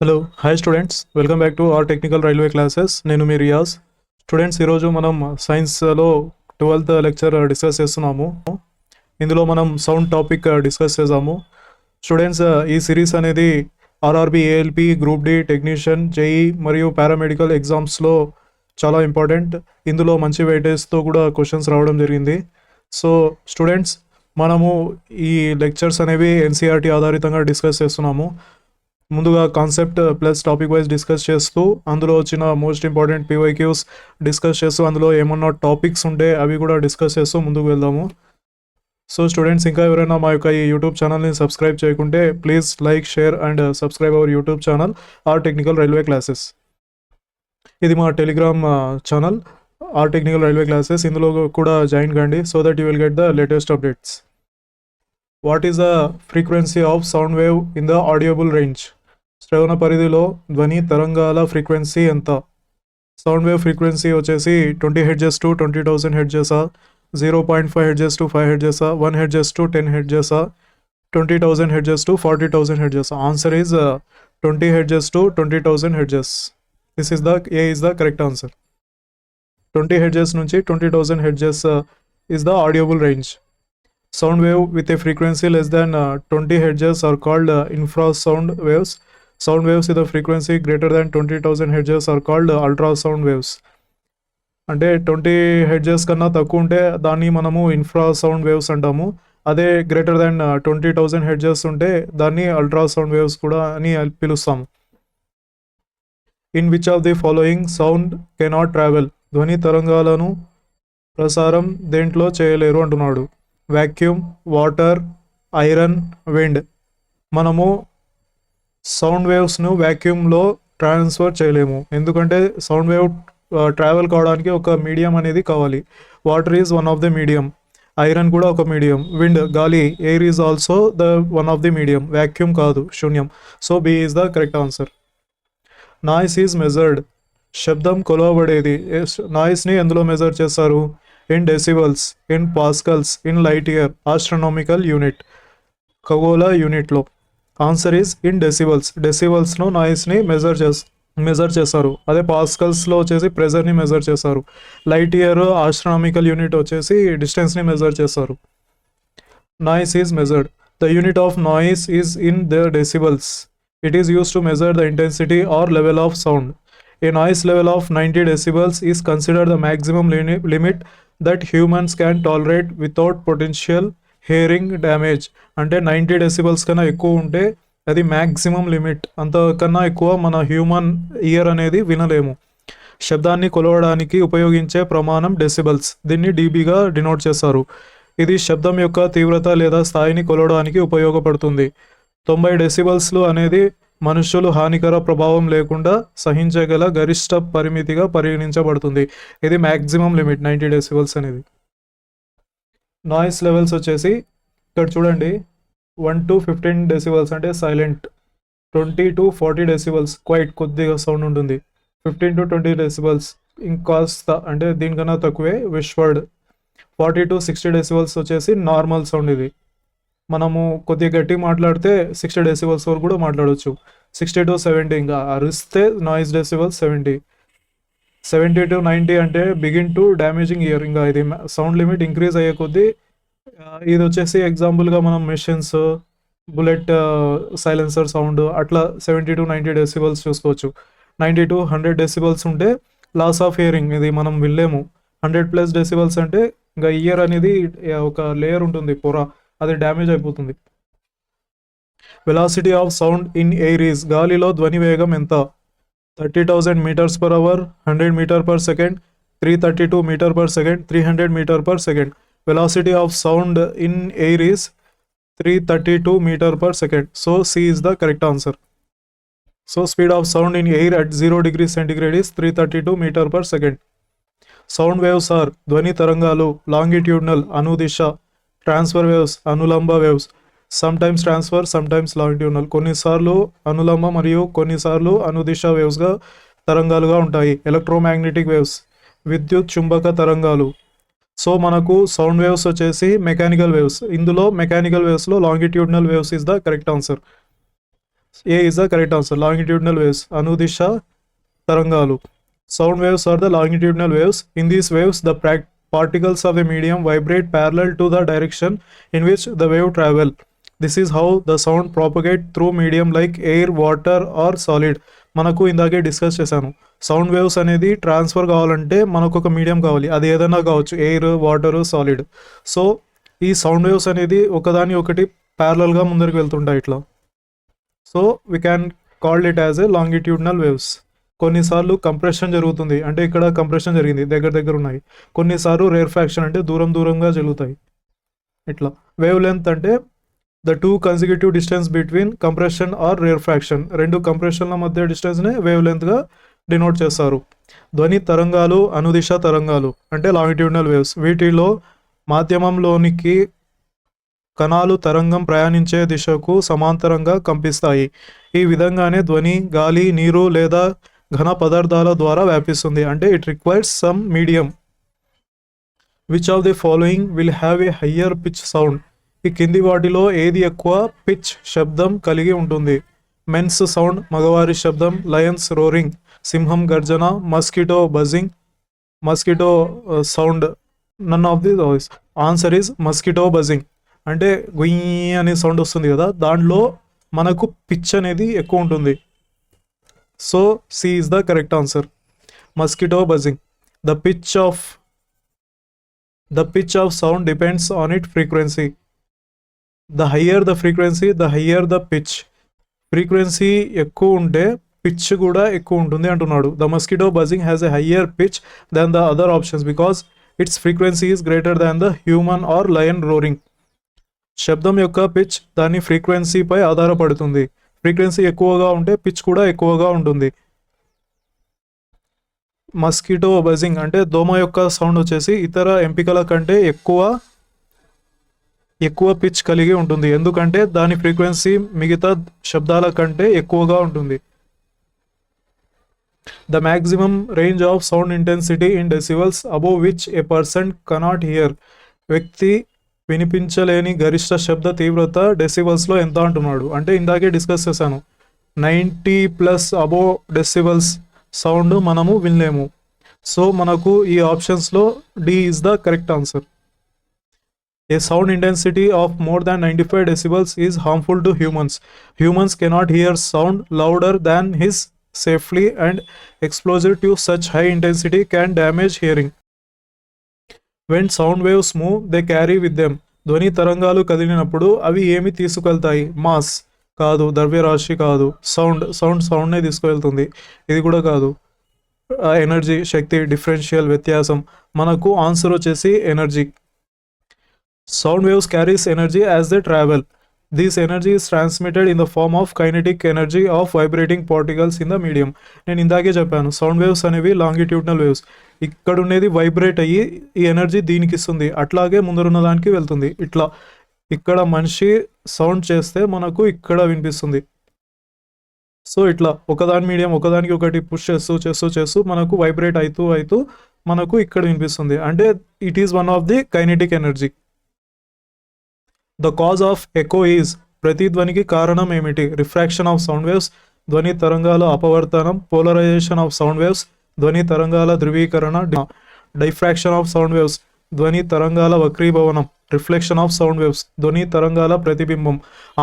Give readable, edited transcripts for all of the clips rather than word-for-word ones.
Hello hi students, welcome back to our technical railway classes. నేను మీ Riyaz. Students, ఈరోజు మనం సైన్స్లో 12th లెక్చర్ డిస్కస్ చేస్తున్నాము. ఇందులో మనం సౌండ్ టాపిక్ డిస్కస్ చేసాము. స్టూడెంట్స్, ఈ సిరీస్ అనేది RRB, ALP, group D, technician, JE మరియు పారామెడికల్ ఎగ్జామ్స్లో చాలా ఇంపార్టెంట్. ఇందులో మంచి వెయిటేజ్తో కూడా క్వశ్చన్స్ రావడం జరిగింది. సో స్టూడెంట్స్, మనము ఈ లెక్చర్స్ అనేవి ఎన్సీఆర్టీ ఆధారితంగా డిస్కస్ చేస్తున్నాము. ముందుగా concept plus topic wise discuss చేస్తూ అందులో వచ్చిన మోస్ట్ ఇంపార్టెంట్ పీవైక్యూస్ డిస్కస్ చేస్తూ అందులో ఏమన్నా టాపిక్స్ ఉంటే అవి కూడా డిస్కస్ చేస్తూ ముందుకు వెళ్దాము. సో స్టూడెంట్స్, ఇంకా ఎవరైనా మా యొక్క ఈ యూట్యూబ్ ఛానల్ని సబ్స్క్రైబ్ చేయకుంటే please like, share and subscribe our YouTube channel R technical railway classes. ఇది మా Telegram channel R technical railway classes. ఇందులో కూడా జాయిన్ కండి so that you will get the latest updates. What is the frequency of sound wave in the audible range? శ్రవణ పరిధిలో ధ్వని తరంగాల frequency ఎంత? సౌండ్ వేవ్ ఫ్రీక్వెన్సీ వచ్చేసి 20 హెడ్జెస్ టు 20,000 హెడ్జెసా, 0.5 హెడ్జెస్ టు 5 హెడ్జెసా, 1 హెడ్జెస్ టు 10 హెడ్జెసా, 20,000 హెడ్జెస్ టు 40,000 హెడ్జెసా? Answer is 20 hertz to 20,000 hertz. This is the a is the correct answer. 20 hertz నుంచి 20,000 hertz is the audible range. Sound wave with a frequency less than 20 hertz are called infrasound waves. Sound waves with a frequency greater than 20,000 hertz are called ultrasound waves. అంటే 20 hedges కన్నా తక్కువ ఉంటే దాన్ని మనము ఇన్ఫ్రాసౌండ్ waves అంటాము. అదే greater than 20,000 hedges ఉంటే దాన్ని అల్ట్రాసౌండ్ వేవ్స్ కూడా అని పిలుస్తాము. In which of the following sound cannot travel? ధ్వని తరంగాలను ప్రసారం దేంట్లో చేయలేరు అంటున్నాడు. Vacuum, water, iron, wind. మనము సౌండ్ వేవ్స్ను వ్యాక్యూమ్లో ట్రాన్స్ఫర్ చేయలేము, ఎందుకంటే సౌండ్ వేవ్ ట్రావెల్ కావడానికి ఒక మీడియం అనేది కావాలి. Water is one of the medium, iron కూడా ఒక మీడియం, విండ్ గాలి, air is also the one of the medium. Vacuum కాదు, శూన్యం. So B is the correct answer. Noise is measured. శబ్దం కొలవబడేది. నాయిస్ని ఎందులో మెజర్ చేస్తారు? In decibels, in pascals, in light year, astronomical unit, ఖగోళ యూనిట్లో. Answer is in decibels. డెసిబల్స్లో నాయిస్ని మెజర్ చేస్తారు. అదే పాస్కల్స్లో వచ్చేసి ప్రెజర్ని మెజర్ చేస్తారు. లైట్ ఇయర్, ఆస్ట్రనామికల్ యూనిట్ వచ్చేసి డిస్టెన్స్ని మెజర్ చేస్తారు. Noise is measured. The unit of noise is in the decibels. It is used to measure the intensity or level of sound. A noise level of 90 decibels is considered the maximum limit that humans can tolerate without potential hearing damage. అంటే 90 decibels కన్నా ఎక్కువ ఉంటే అది maximum limit. అంతకన్నా ఎక్కువ మన human year అనేది వినలేము. శబ్దాన్ని కొలవడానికి ఉపయోగించే ప్రమాణం డెసిబల్స్. దీన్ని డీబీగా డినోట్ చేస్తారు. ఇది శబ్దం యొక్క తీవ్రత లేదా స్థాయిని కొలవడానికి ఉపయోగపడుతుంది. 90 డెసిబల్స్లు అనేది మనుష్యులు హానికర ప్రభావం లేకుండా సహించగల గరిష్ట పరిమితిగా పరిగణించబడుతుంది. ఇది మ్యాక్సిమం లిమిట్ 90 డెసిబల్స్ అనేది. నాయిస్ లెవెల్స్ వచ్చేసి ఇక్కడ చూడండి, 1 to 15 డెసిబల్స్ అంటే సైలెంట్, 20 to 40 డెసిబల్స్ క్వైట్ కొద్దిగా సౌండ్ ఉంటుంది, 15 to 20 డెసిబల్స్ ఇంకాస్త అంటే దీనికన్నా తక్కువే విష్వర్డ్, 40 to 60 డెసిబల్స్ వచ్చేసి నార్మల్ సౌండ్. ఇది మనము కొద్దిగా గట్టి మాట్లాడితే 60 డెసిబల్స్ వరకు కూడా మాట్లాడవచ్చు. 60 to 70 ఇంకా అరిస్తే నాయిస్ డెసిబల్స్ 70 to 90 అంటే బిగిన్ టు డ్యామేజింగ్ ఇయర్. ఇంకా ఇది సౌండ్ లిమిట్ ఇంక్రీజ్ అయ్యే కొద్దీ ఇది వచ్చేసి ఎగ్జాంపుల్గా మనం మెషిన్స్, బుల్లెట్ సైలెన్సర్ సౌండ్ అట్లా 70 to 90 డెసిబల్స్ చూసుకోవచ్చు. 90 to 100 డెసిబల్స్ ఉంటే లాస్ ఆఫ్ హియరింగ్, ఇది మనం వినలేము. 100+ డెసిబల్స్ అంటే ఇంకా ఇయర్ అనేది ఒక లేయర్ ఉంటుంది, పొర, అది డ్యామేజ్ అయిపోతుంది. Velocity of sound in air is. గాలిలో ధ్వని వేగం ఎంత? 30,000 meters per hour, 100 meters per second, 332 meters per second, 300 meters per second. Velocity of sound in air is 332 meters per second. So C is the correct answer. So speed of sound in air at 0 degrees centigrade is 332 meters per second. Sound waves are ధ్వని తరంగాలు, longitudinal అనుదిశ, transfer waves, అనులంబ waves. Sometimes transfer, sometimes longitudinal. కొన్నిసార్లు అనులంబ మరియు కొన్నిసార్లు అనుదిశ వేవ్స్గా తరంగాలుగా ఉంటాయి. Electromagnetic waves, విద్యుత్ చుంబక తరంగాలు. సో మనకు సౌండ్ వేవ్స్ వచ్చేసి మెకానికల్ వేవ్స్. ఇందులో మెకానికల్ వేవ్స్లో longitudinal waves is the correct answer. A is the correct answer. Longitudinal waves అనుదిశ తరంగాలు. Sound waves are the longitudinal waves. In these waves, the particles of a medium vibrate parallel to the direction in which the wave travel. This is how the sound propagate through medium like air, water or solid. మనకు ఇందాకే discuss చేశాను. Sound waves అనేది transfer కావాలంటే మనకు ఒక medium కావాలి, అది ఏదైనా కావచ్చు, ఎయిర్, వాటర్, సాలిడ్. సో ఈ సౌండ్ వేవ్స్ అనేది ఒకదాని ఒకటి ప్యారలల్గా ముందరికి వెళ్తుంటాయి ఇట్లా. So we can called it as a longitudinal waves. కొన్నిసార్లు కంప్రెషన్ జరుగుతుంది, అంటే ఇక్కడ కంప్రెషన్ జరిగింది, దగ్గర దగ్గర ఉన్నాయి. కొన్నిసార్లు రేర్ఫాక్షన్ అంటే దూరం దూరంగా జరుగుతాయి ఇట్లా. వేవ్ లెంత్ అంటే the two consecutive distance between compression or rarefaction. రెండు కంప్రెషన్ల మధ్య డిస్టెన్స్నే వేవ్ లెంత్గా డినోట్ చేస్తారు. ధ్వని తరంగాలు అనుదిశ తరంగాలు అంటే లాంగిట్యూడినల్ వేవ్స్. వీటిలో మాధ్యమంలోనికి కణాలు తరంగం ప్రయాణించే దిశకు సమాంతరంగా కంపిస్తాయి. ఈ విధంగానే ధ్వని గాలి, నీరు లేదా ఘన పదార్థాల ద్వారా వ్యాపిస్తుంది. అంటే it requires some medium. Which of the following will have a higher pitch sound? ఈ కింది వాటిలో ఏది ఎక్కువ పిచ్ శబ్దం కలిగి ఉంటుంది? మెన్స్ సౌండ్ మగవారి శబ్దం, లయన్స్ రోరింగ్ సింహం గర్జన, mosquito buzzing mosquito sound none of the voice. Answer is mosquito buzzing. అంటే గుయ్యి అనే సౌండ్ వస్తుంది కదా, దాంట్లో మనకు పిచ్ అనేది ఎక్కువ ఉంటుంది. So C is the correct answer, mosquito buzzing. The pitch of sound depends on it frequency. The higher the frequency the higher the pitch. Frequency ఎక్కువ ఉంటే పిచ్ కూడా ఎక్కువ ఉంటుంది అంటున్నాడు. The mosquito buzzing has a higher pitch than the other options because its frequency is greater than the human or lion roaring. శబ్దం యొక్క pitch దాని ఫ్రీక్వెన్సీపై ఆధారపడుతుంది. ఫ్రీక్వెన్సీ ఎక్కువగా ఉంటే పిచ్ కూడా ఎక్కువగా ఉంటుంది. మస్కిటో బజింగ్ అంటే దోమ యొక్క సౌండ్ వచ్చేసి ఇతర ఎంపికల కంటే ఎక్కువ పిచ్ కలిగి ఉంటుంది, ఎందుకంటే దాని ఫ్రీక్వెన్సీ మిగతా శబ్దాల కంటే ఎక్కువగా ఉంటుంది. The maximum range of sound intensity in decibels above which A person cannot hear. వ్యక్తి వినిపించలేని గరిష్ట శబ్ద తీవ్రత డెసిబల్స్లో ఎంత అంటున్నాడు. అంటే ఇందాకే డిస్కస్ చేశాను, 90+ అబోవ్ డెసిబల్స్ సౌండ్ మనము వినలేము. సో మనకు ఈ ఆప్షన్స్లో D is the correct answer. A sound intensity of more than 95 decibels is harmful to humans. Humans cannot hear sound louder than his safely, and exposure to such high intensity can damage hearing. When sound waves move, they carry with them. ధ్వని తరంగాలు కదిలినప్పుడు అవి ఏమి తీసుకెళ్తాయి? Mass కాదు, ద్రవ్యరాశి కాదు. సౌండ్నే తీసుకువెళ్తుంది. ఇది కూడా కాదు. ఎనర్జీ, శక్తి, డిఫరెన్షియల్ వ్యత్యాసం. మనకు ఆన్సర్ వచ్చేసి energy. Sound waves carries energy as they travel. This energy is transmitted in the form of kinetic energy of vibrating particles in the medium. నేను ఇందాకే చెప్పాను, సౌండ్ వేవ్స్ అనేవి లాంగిట్యూడినల్ వేవ్స్. ఇక్కడ ఉండేది vibrate అయ్యి ఈ ఎనర్జీ దీనికి ఇస్తుంది, అట్లాగే ముందరున్న దానికి వెళ్తుంది. ఇట్లా ఇక్కడ మనిషి సౌండ్ చేస్తే మనకు ఇక్కడ వినిపిస్తుంది. సో ఇట్లా ఒకదాని మీడియం ఒకదానికి ఒకటి పుష్ చేస్తూ మనకు వైబ్రేట్ అవుతూ మనకు ఇక్కడ వినిపిస్తుంది. అంటే it is one of the kinetic energy. The cause of echo is. ప్రతిధ్వనికి కారణం ఏమిటి? రిఫ్రాక్షన్ ఆఫ్ సౌండ్ వేవ్స్, ధ్వని తరంగాల అపవర్తనం, పోలరైజేషన్ ఆఫ్ సౌండ్ వేవ్స్, ధ్వని తరంగాల ధ్రువీకరణ, డైఫ్రాక్షన్ ఆఫ్ సౌండ్ వేవ్స్, ధ్వని తరంగాల వక్రీభవనం, రిఫ్లెక్షన్ ఆఫ్ సౌండ్ వేవ్స్, ధ్వని తరంగాల ప్రతిబింబం.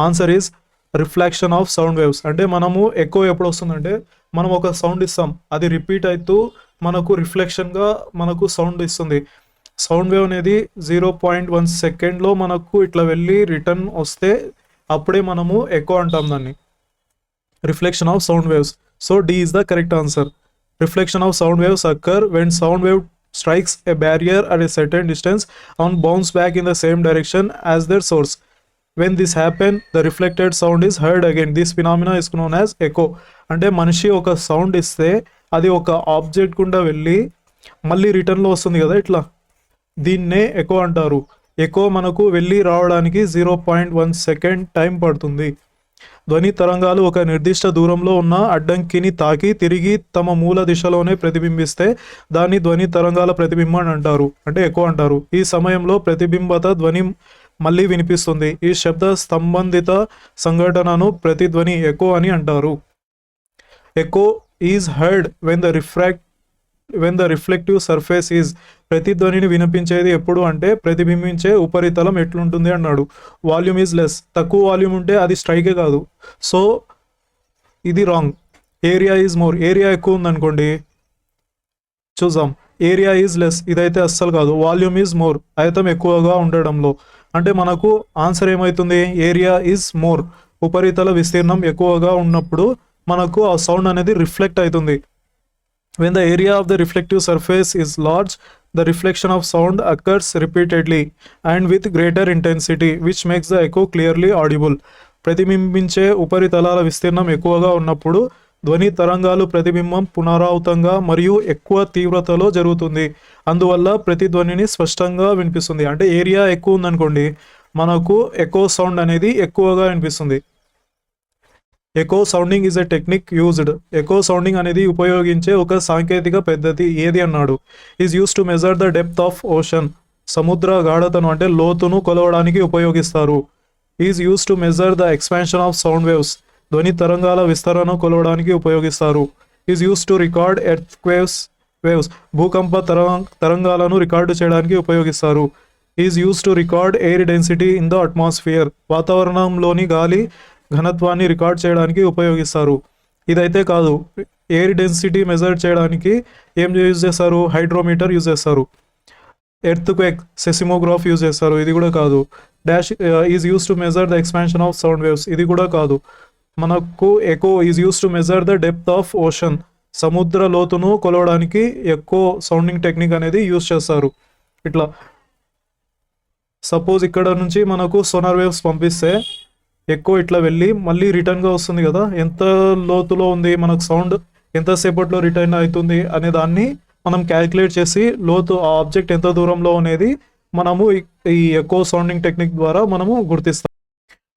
Answer is reflection of sound waves. అంటే మనము ఎకో ఎప్పుడు వస్తుందంటే మనం ఒక సౌండ్ ఇస్తాం, అది రిపీట్ అవుతూ మనకు రిఫ్లెక్షన్గా మనకు సౌండ్ ఇస్తుంది. సౌండ్ వేవ్ అనేది 0.1 సెకండ్లో మనకు ఇట్లా వెళ్ళి రిటర్న్ వస్తే అప్పుడే మనము ఎకో అంటాం దాన్ని. Reflection of sound waves. So D is the correct answer. Reflection of sound waves occur when sound wave strikes a barrier at a certain distance and bounce back in the same direction as their source. When this happens, the reflected sound is heard again. This phenomena is known as echo. అంటే మనిషి ఒక sound ఇస్తే అది ఒక object గుండా వెళ్ళి మళ్ళీ రిటర్న్లో వస్తుంది కదా, ఇట్లా దీన్నే ఎకో అంటారు. ఎకో మనకు వెళ్ళి రావడానికి 0.1 సెకండ్ టైం పడుతుంది. ధ్వని తరంగాలు ఒక నిర్దిష్ట దూరంలో ఉన్న అడ్డంకిని తాకి తిరిగి తమ మూల దిశలోనే ప్రతిబింబిస్తే దాన్ని ధ్వని తరంగాల ప్రతిబింబం అంటారు, అంటే ఎకో అంటారు. ఈ సమయంలో ప్రతిబింబత ధ్వని మళ్ళీ వినిపిస్తుంది. ఈ శబ్ద సంబంధిత సంఘటనను ప్రతిధ్వని ఎకో అని అంటారు. Echo is heard when the reflective surface is. ప్రతిధ్వనిని వినిపించేది ఎప్పుడు అంటే ప్రతిబింబించే ఉపరితలం ఎట్లుంటుంది అన్నాడు. Volume is less. తక్కువ వాల్యూమ్ ఉంటే అది స్ట్రైకే కాదు. సో ఇది wrong. Area is more. Area ఎక్కువ ఉందనుకోండి, చూద్దాం. ఏరియా ఈజ్ లెస్, ఇదైతే అస్సలు కాదు. వాల్యూమ్ ఈజ్ మోర్, ఆయతం ఎక్కువగా ఉండడంలో. అంటే మనకు ఆన్సర్ ఏమవుతుంది? Area is more. ఉపరితల విస్తీర్ణం ఎక్కువగా ఉన్నప్పుడు మనకు ఆ సౌండ్ అనేది రిఫ్లెక్ట్ అవుతుంది. When the area of the reflective surface is large, the reflection of sound occurs repeatedly and with greater intensity which makes the echo clearly audible. ప్రతిబింబించే ఉపరితలాల విస్తీర్ణం ఎక్కువగా ఉన్నప్పుడు ధ్వని తరంగాలు ప్రతిబింబం పునరావృతంగా మరియు ఎక్కువ తీవ్రతలో జరుగుతుంది. అందువల్ల ప్రతిధ్వనిని స్పష్టంగా వినిపిస్తుంది. అంటే ఏరియా ఎక్కువ ఉందనుకోండి, మనకు ఎకో సౌండ్ అనేది ఎక్కువగా వినిపిస్తుంది. Echo sounding is a technique used. Echo sounding అనేది ఉపయోగించే ఒక సాంకేతిక పద్ధతి ఏది అన్నాడు. Is use to measure the depth of ocean. సముద్ర గాఢతను అంటే లోతును కొలవడానికి ఉపయోగిస్తారు. Is use to measure the expansion of sound waves. ధ్వని తరంగాల విస్తరణను కొలవడానికి ఉపయోగిస్తారు. Is use to record earth waves. భూకంప తరంగాలను రికార్డు చేయడానికి ఉపయోగిస్తారు. Is use to record air density in the atmosphere. వాతావరణంలోని గాలి ఘనత్వాన్ని రికార్డ్ చేయడానికి ఉపయోగిస్తారు. ఇదైతే కాదు. ఎయిర్ డెన్సిటీ మెజర్ చేయడానికి ఏం యూజ్ చేస్తారు? హైడ్రోమీటర్ యూజ్ చేస్తారు. ఎర్త్ క్వేక్ సెసిమోగ్రాఫ్ యూజ్ చేస్తారు. ఇది కూడా కాదు. Dash is use to measure the expansion of sound waves. ఇది కూడా కాదు. మనకు echo is use to measure the depth of ocean. సముద్ర లోతును కొలవడానికి ఎకో సౌండింగ్ టెక్నిక్ అనేది యూజ్ చేస్తారు. ఇట్లా సపోజ్ ఇక్కడ నుంచి మనకు సోనార్ వేవ్స్ పంపిస్తే ఎక్కువ ఇట్లా వెళ్ళి మళ్ళీ రిటర్న్గా వస్తుంది కదా, ఎంత లోతులో ఉంది మనకు సౌండ్, ఎంతసేపట్లో రిటర్న్ అవుతుంది అనే దాన్ని మనం క్యాలిక్యులేట్ చేసి లోతు ఆ ఆబ్జెక్ట్ ఎంత దూరంలో అనేది మనము ఈ ఎకో సౌండింగ్ టెక్నిక్ ద్వారా మనము గుర్తిస్తాం.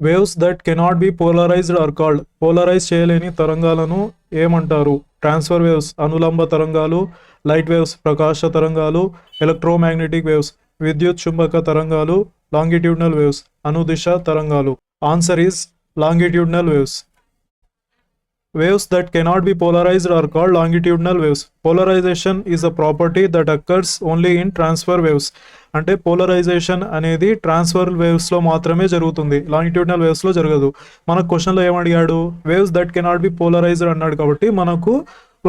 Waves that cannot be polarised are called. Polarise చేయలేని తరంగాలను ఏమంటారు? ట్రాన్స్ఫర్ వేవ్స్ అనులంబ తరంగాలు, లైట్ వేవ్స్ ప్రకాశ తరంగాలు, ఎలక్ట్రోమాగ్నెటిక్ వేవ్స్ విద్యుత్ చుంబక తరంగాలు, లాంగిట్యూడినల్ వేవ్స్ అనుదిశ తరంగాలు. Answer is longitudinal waves. Waves that cannot be polarized are called longitudinal waves. Polarization is a property that occurs only in transfer waves. అంటే polarisation అనేది transfer వేవ్స్లో మాత్రమే జరుగుతుంది, లాంగిట్యూడినల్ వేవ్స్లో జరగదు. మనకు క్వశ్చన్లో ఏమడిగాడు? Waves that cannot be polarised అన్నాడు, కాబట్టి మనకు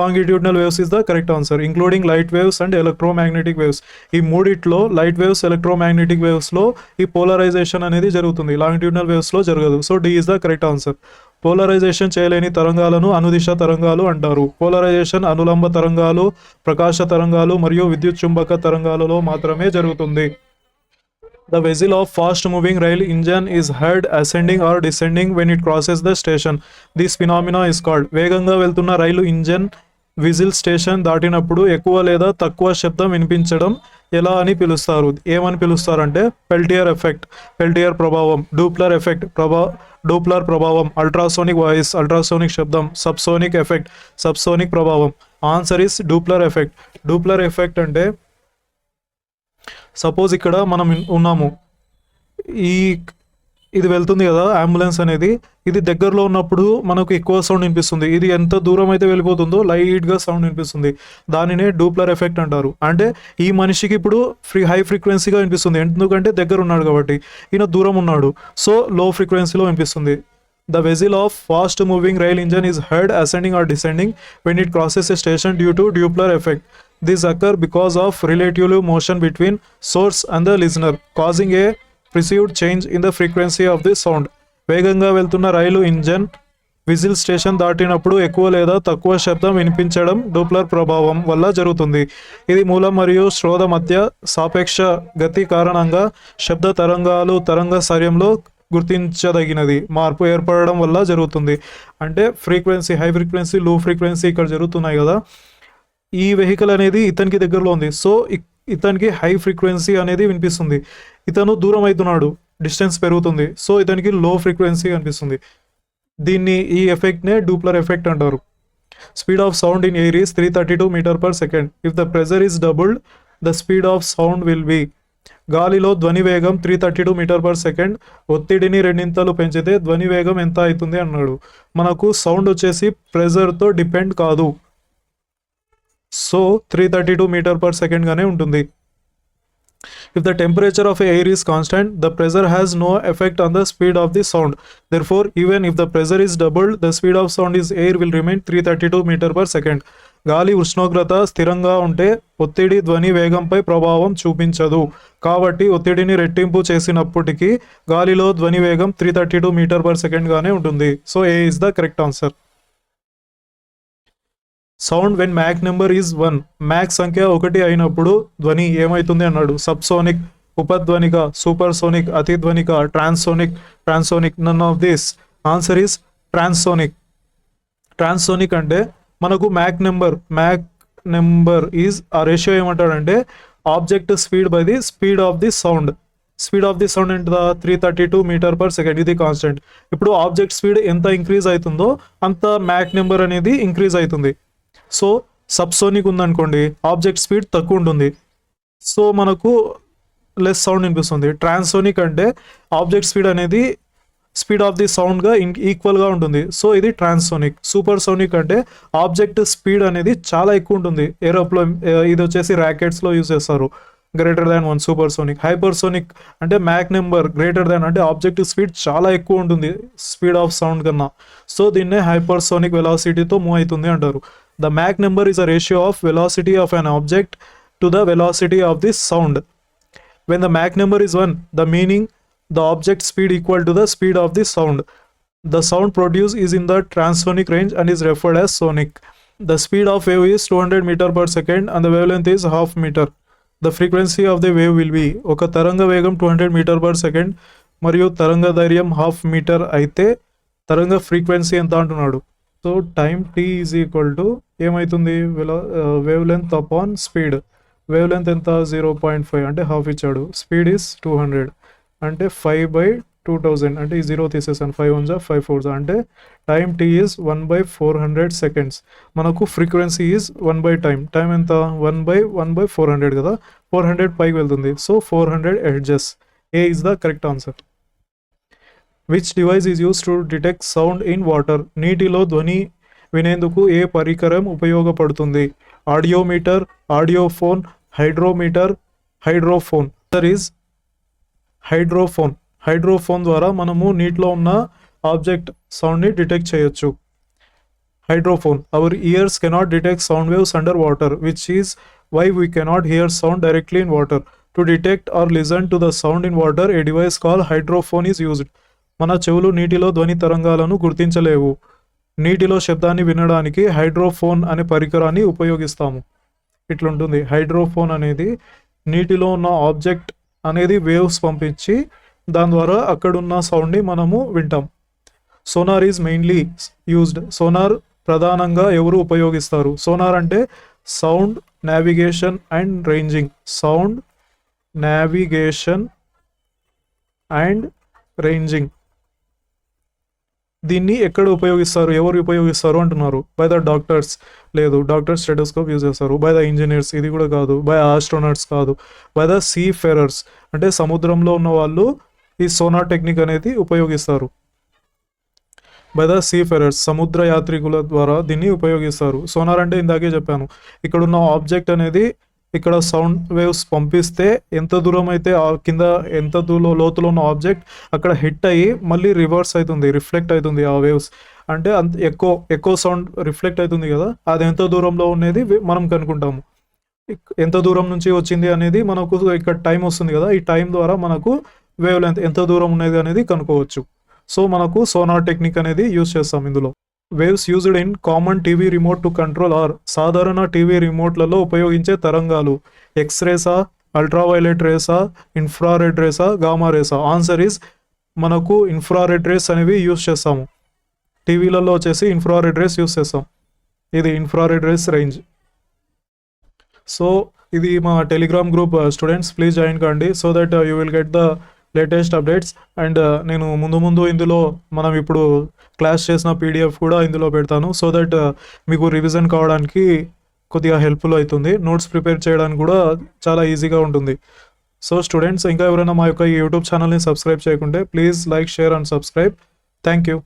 longitudinal waves is the correct answer, including light waves and electromagnetic waves. ఈ మూడిట్లో లైట్ వేవ్స్, ఎలక్ట్రోమాగ్నెటిక్ వేవ్స్లో ఈ పోలరైజేషన్ అనేది జరుగుతుంది, లాంగిట్యూడినల్ వేవ్స్లో జరగదు. So D is the correct answer. Polarization చేయలేని తరంగాలను అనుదిశ తరంగాలు అంటారు. పోలరైజేషన్ అనులంబ తరంగాలు, ప్రకాశ తరంగాలు మరియు విద్యుత్ చుంబక తరంగాలలో మాత్రమే జరుగుతుంది. The whistle of fast moving rail engine is heard ascending or descending when it crosses the station. This phenomena is called. వేగంగా వెళ్తున్న రైలు ఇంజన్ విజిల్ స్టేషన్ దాటినప్పుడు ఎక్కువ లేదా తక్కువ శబ్దం వినిపించడం ఎలా అని పిలుస్తారు? ఏమని పిలుస్తారంటే పెల్టియర్ ఎఫెక్ట్, పెల్టియర్ ప్రభావం, డూప్లర్ ఎఫెక్ట్, డూప్లర్ ప్రభావం, అల్ట్రాసోనిక్ వాయిస్, అల్ట్రాసోనిక్ శబ్దం, సబ్సోనిక్ ఎఫెక్ట్, సబ్సోనిక్ ప్రభావం. Answer is Doppler effect. Doppler effect అంటే సపోజ్ ఇక్కడ మనం ఉన్నాము, ఇది వెళ్తుంది కదా అంబులెన్స్ అనేది, ఇది దగ్గరలో ఉన్నప్పుడు మనకు ఎక్కువ సౌండ్ వినిపిస్తుంది, ఇది ఎంత దూరం అయితే వెళ్ళిపోతుందో లైట్గా సౌండ్ వినిపిస్తుంది. దానినే డూప్లర్ ఎఫెక్ట్ అంటారు. అంటే ఈ మనిషికి ఇప్పుడు హై ఫ్రీక్వెన్సీగా వినిపిస్తుంది, ఎందుకంటే దగ్గర ఉన్నాడు కాబట్టి. ఈయన దూరం ఉన్నాడు, సో లో ఫ్రీక్వెన్సీలో వినిపిస్తుంది. The whistle of fast moving rail engine is heard ascending or descending when it crosses a station due to Doppler effect. This occurs because of relative motion between source and the listener, causing a perceived change in the frequency of the sound. వేగంగా వెళ్తున్న రైలు engine whistle station దాటినప్పుడు ఎక్కువ లేదా తక్కువ శబ్దం వినిపించడం డూప్లర్ ప్రభావం వల్ల జరుగుతుంది. ఇది మూలం మరియు శ్రోత మధ్య సాపేక్ష గతి కారణంగా శబ్ద తరంగాలు తరంగ సర్యంలో గుర్తించదగినది మార్పు ఏర్పడడం వల్ల జరుగుతుంది. అంటే ఫ్రీక్వెన్సీ, హై ఫ్రీక్వెన్సీ, లో ఫ్రీక్వెన్సీ ఇక్కడ జరుగుతున్నాయి కదా. ఈ వెహికల్ అనేది ఇతనికి దగ్గరలో ఉంది, సో ఇతనికి హై ఫ్రీక్వెన్సీ అనేది వినిపిస్తుంది. ఇతను దూరం అవుతున్నాడు, డిస్టెన్స్ పెరుగుతుంది, సో ఇతనికి లో ఫ్రీక్వెన్సీ అనిపిస్తుంది. ఈ ఎఫెక్ట్నే డూప్లర్ ఎఫెక్ట్ అంటారు. Speed of sound in air is 332 metre per second. If the pressure is doubled the speed of sound will be. గాలిలో ధ్వని వేగం 332 మీటర్ పర్ సెకండ్, ఒత్తిడిని రెండింతలు పెంచితే ధ్వని వేగం ఎంత అవుతుంది అన్నాడు. మనకు సౌండ్ వచ్చేసి ప్రెజర్తో డిపెండ్ కాదు, సో 332 మీటర్ పర్ సెకండ్ గానే ఉంటుంది. If the temperature of air is constant, the pressure has no effect on the speed of the sound. Therefore, even if the pressure is doubled, the speed of sound is air will remain 332 meter per second. గాలి ఉష్ణోగ్రత స్థిరంగా ఉంటే ఒత్తిడి ధ్వని వేగంపై ప్రభావం చూపించదు. కాబట్టి ఒత్తిడిని రెట్టింపు చేసినప్పటికీ గాలిలో ధ్వని వేగం 332 మీటర్ పర్ సెకండ్ గానే ఉంటుంది. So A is the correct answer. Sound when Mach number is 1, Mach సంఖ్య 1 అయినప్పుడు ధ్వని ఏమవుతుంది అన్నాడు. సబ్సోనిక్, ఉపధ్వనిక, సూపర్ సోనిక్, అతిధ్వనిక, transonic, none of this. Answer is transonic. Transonic అంటే మనకు Mach number is a ratio ఏమంటాడంటే object speed by the speed of the sound. Speed of the sound ఎంత 332 మీటర్ పర్ సెకండ్, ఇది constant. ఇప్పుడు object speed ఎంత increase అవుతుందో అంత Mac number అనేది ఇంక్రీజ్ అవుతుంది. సో సబ్సోనిక్ ఉందనుకోండి, ఆబ్జెక్ట్ స్పీడ్ తక్కువ ఉంటుంది, సో మనకు లెస్ సౌండ్ వినిపిస్తుంది. ట్రాన్సోనిక్ అంటే ఆబ్జెక్ట్ స్పీడ్ అనేది స్పీడ్ ఆఫ్ ది సౌండ్గా ఈక్వల్గా ఉంటుంది, సో ఇది ట్రాన్సోనిక్. సూపర్ సోనిక్ అంటే ఆబ్జెక్ట్ స్పీడ్ అనేది చాలా ఎక్కువ ఉంటుంది. ఏరోప్లేన్ ఇది వచ్చేసి ర్యాకెట్స్లో యూజ్ చేస్తారు, greater than 1 super sonic. Hypersonic అంటే మ్యాక్ నెంబర్ గ్రేటర్ దాన్ అంటే ఆబ్జెక్ట్ స్పీడ్ చాలా ఎక్కువ ఉంటుంది స్పీడ్ ఆఫ్ సౌండ్ కన్నా, సో దీన్నే హైపర్సోనిక్ వెలాసిటీతో మూవ్ అవుతుంది అంటారు. The Mach number is a ratio of velocity of an object to the velocity of the sound. When the Mach number is 1, the meaning the object speed equal to the speed of the sound. The sound produced is in the transonic range and is referred as sonic. The speed of wave is 200 meter per second and the wavelength is half meter. The frequency of the wave will be ఒక తరంగ వేగం 200 metre per second మరియు తరంగ ధైర్యం half metre అయితే తరంగ frequency ఎంత అంటున్నాడు. So time t is equal to ఏమవుతుంది, wave length upon speed. Wave length ఎంత 0.5 అంటే హాఫ్ ఇచ్చాడు. స్పీడ్ ఈజ్ 200 అంటే 5/2000 అంటే ఈ 0 తీసేసాను, 5 1 5 4 అంటే టైం t ఈజ్ 1/400 సెకండ్స్. మనకు ఫ్రీక్వెన్సీ ఈజ్ 1/టైం ఎంత 1/400 కదా, 400 పైకి వెళ్తుంది, so 400 hertz. A is the correct answer. Which device is use to detect sound in water. నీటిలో ధ్వని వినేందుకు ఏ పరికరం ఉపయోగపడుతుంది. Audiometer, audiophone, hydrophone. There is hydrophone. Hydrophone ద్వారా మనము నీటిలో ఉన్న ఆబ్జెక్ట్ సౌండ్ని డిటెక్ట్ చేయొచ్చు. Hydrophone. Our ears cannot detect sound waves under water, which is why we cannot hear sound directly in water. To detect or listen to the sound in water, a device call hydrophone is used. మన చెవులు నీటిలో ధ్వని తరంగాలను గుర్తించలేవు. నీటిలో శబ్దాన్ని వినడానికి hydrophone అనే పరికరాన్ని ఉపయోగిస్తాము. ఇట్లుంటుంది. హైడ్రోఫోన్ అనేది నీటిలో ఉన్న ఆబ్జెక్ట్ అనేది వేవ్స్ పంపించి దాని ద్వారా అక్కడున్న సౌండ్ని మనము వింటాం. Sonar is mainly used. Sonar ప్రధానంగా ఎవరు ఉపయోగిస్తారు. సోనార్ అంటే sound navigation and ranging. Sound navigation and ranging. దీన్ని ఎక్కడ ఉపయోగిస్తారు, ఎవరు ఉపయోగిస్తారు అంటున్నారు. బై ద డాక్టర్స్ లేదు, డాక్టర్స్ స్టెటోస్కోప్ యూజ్ చేస్తారు. బై ద ఇంజనీర్స్ ఇది కూడా కాదు. బై ఆస్ట్రోనట్స్ కాదు. బై ద సీ ఫెరర్స్ అంటే సముద్రంలో ఉన్న వాళ్ళు ఈ సోనార్ టెక్నిక్ అనేది ఉపయోగిస్తారు. బై ద సీ ఫెరర్స్ సముద్ర యాత్రికుల ద్వారా దీన్ని ఉపయోగిస్తారు. సోనార్ అంటే ఇందాకే చెప్పాను, ఇక్కడున్న ఆబ్జెక్ట్ అనేది ఇక్కడ సౌండ్ వేవ్స్ పంపిస్తే ఎంత దూరం అయితే కింద ఎంత లోతులో ఉన్న ఆబ్జెక్ట్ అక్కడ హిట్ అయ్యి మళ్ళీ రివర్స్ అవుతుంది, రిఫ్లెక్ట్ అవుతుంది ఆ వేవ్స్. అంటే అంత ఎక్కువ సౌండ్ రిఫ్లెక్ట్ అవుతుంది కదా, అది ఎంత దూరంలో ఉన్నది మనం కనుక్కుంటాము. ఎంత దూరం నుంచి వచ్చింది అనేది మనకు ఇక్కడ టైం వస్తుంది కదా, ఈ టైం ద్వారా మనకు వేవ్ లెంత్ ఎంత దూరం ఉన్నది అనేది కనుక్కోవచ్చు. సో మనకు సోనార్ టెక్నిక్ అనేది యూజ్ చేస్తాం ఇందులో. Waves used in common TV remote to control are. సాధారణ టీవీ రిమోట్లలో ఉపయోగించే తరంగాలు ఎక్స్రేసా, అల్ట్రావైలెట్ రేసా, ఇన్ఫ్రారెడ్ రేసా, గామా రేసా. ఆన్సర్ ఈజ్ మనకు ఇన్ఫ్రారెడ్ రేస్ అనేవి యూజ్ చేస్తాము. టీవీలలో వచ్చేసి ఇన్ఫ్రారెడ్ రేస్ యూజ్ చేస్తాం. ఇది ఇన్ఫ్రారెడ్ రేస్ రేంజ్. సో ఇది మా Telegram group students please join కండి, so that you will get the latest updates. And నేను ముందు ఇందులో మనం ఇప్పుడు క్లాస్ చేసిన పీడిఎఫ్ కూడా ఇందులో పెడతాను, సో దట్ మీకు రివిజన్ కావడానికి కొద్దిగా హెల్ప్ఫుల్ అవుతుంది. నోట్స్ ప్రిపేర్ చేయడానికి కూడా చాలా ఈజీగా ఉంటుంది. సో స్టూడెంట్స్ ఇంకా ఎవరైనా మా యొక్క ఈ యూట్యూబ్ ఛానల్ని సబ్స్క్రైబ్ చేయకుంటే please like share and subscribe. Thank you.